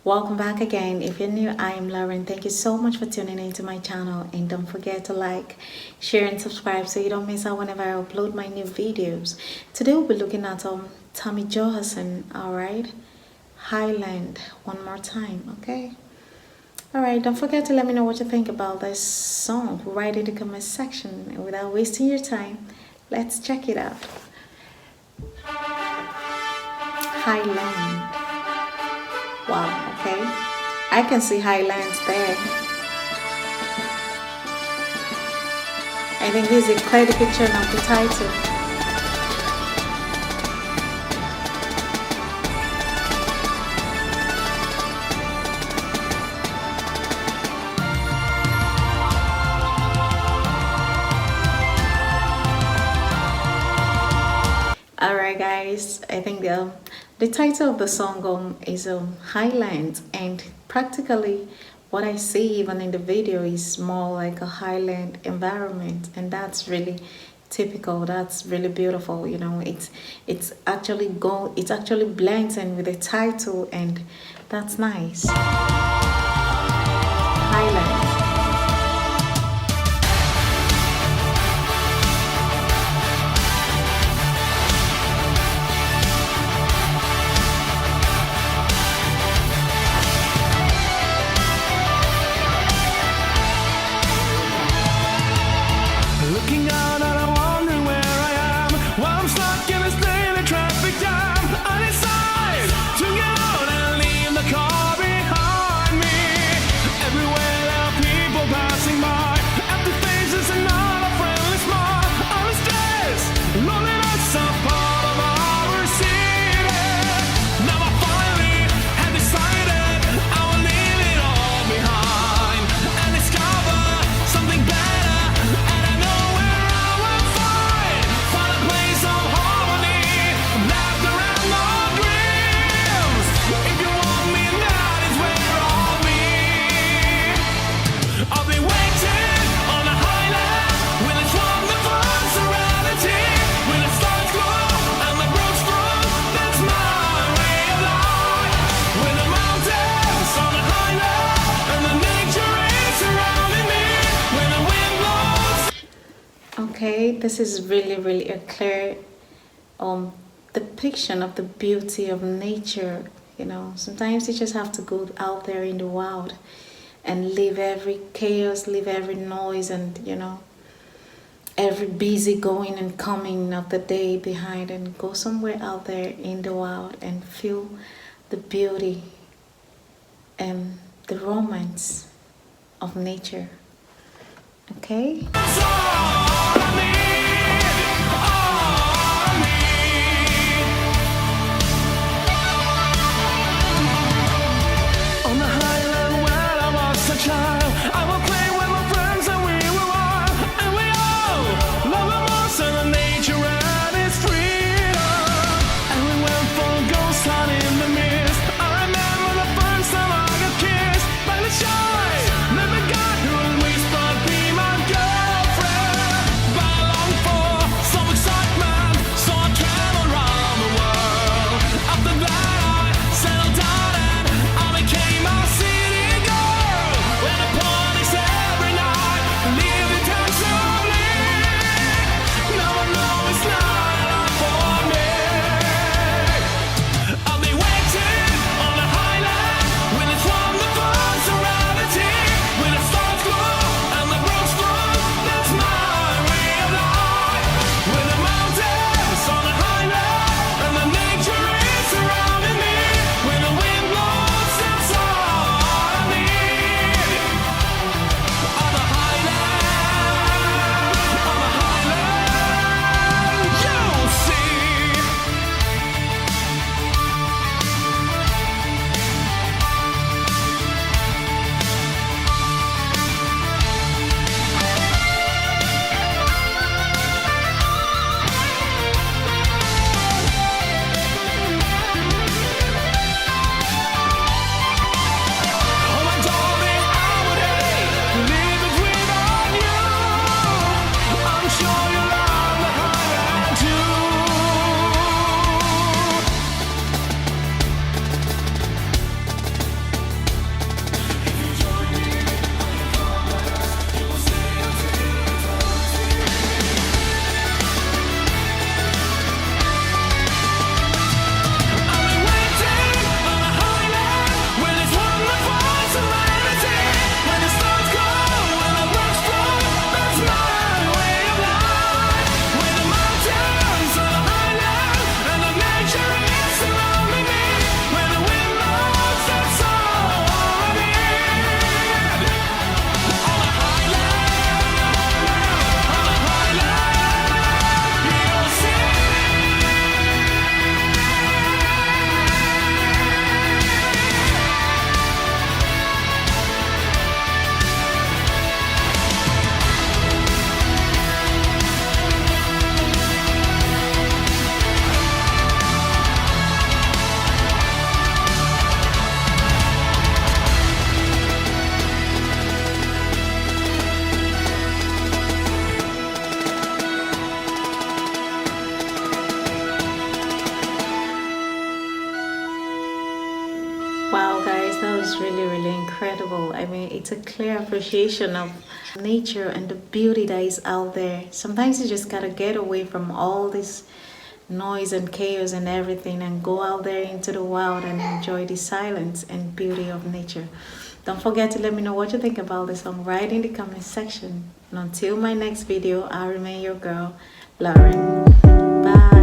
Welcome back again. If you're new, I am Lauren. Thank you so much for tuning into my channel, and don't forget to like, share and subscribe so you don't miss out whenever I upload my new videos. Today we'll be looking at Tommy JOHASSON. All right, Highland, one more time. Okay, all right, don't forget to let me know what you think about this song. Write in the comment section, and without wasting your time, let's check it out. Highland. Wow, okay. I can see highlands there. I think this is a clear depiction of the title. Alright guys, I think the title of the song is Highlands, and practically what I see even in the video is more like a highland environment, and that's really typical. That's really beautiful. You know, it's actually blends in with the title, and that's nice. Highlands. Looking out and I'm wondering where I am. While I'm stuck in this daily traffic jam, I decide to get out and leave the car behind me. Everywhere there are people passing by, empty faces and not a friendly smile. All the stress, loneliness are part of our city. Now I finally have decided I will leave it all behind and discover something better. Okay, this is really a clear depiction of the beauty of nature. You know, sometimes you just have to go out there in the wild and leave every chaos, leave every noise, and you know, every busy going and coming of the day behind, and go somewhere out there in the wild and feel the beauty and the romance of nature. Okay. I will play with my friends and we will run, and we all love the most of the nature and its freedom. And we went for a ghost hunt in the mist. I remember the first time I got kissed by the shy little guy who whispered, "Be my girlfriend." It's a clear appreciation of nature and the beauty that is out there. Sometimes you just gotta get away from all this noise and chaos and everything and go out there into the wild and enjoy the silence and beauty of nature. Don't forget to let me know what you think about the song right in the comment section. And until my next video, I remain your girl, Lauren. Bye.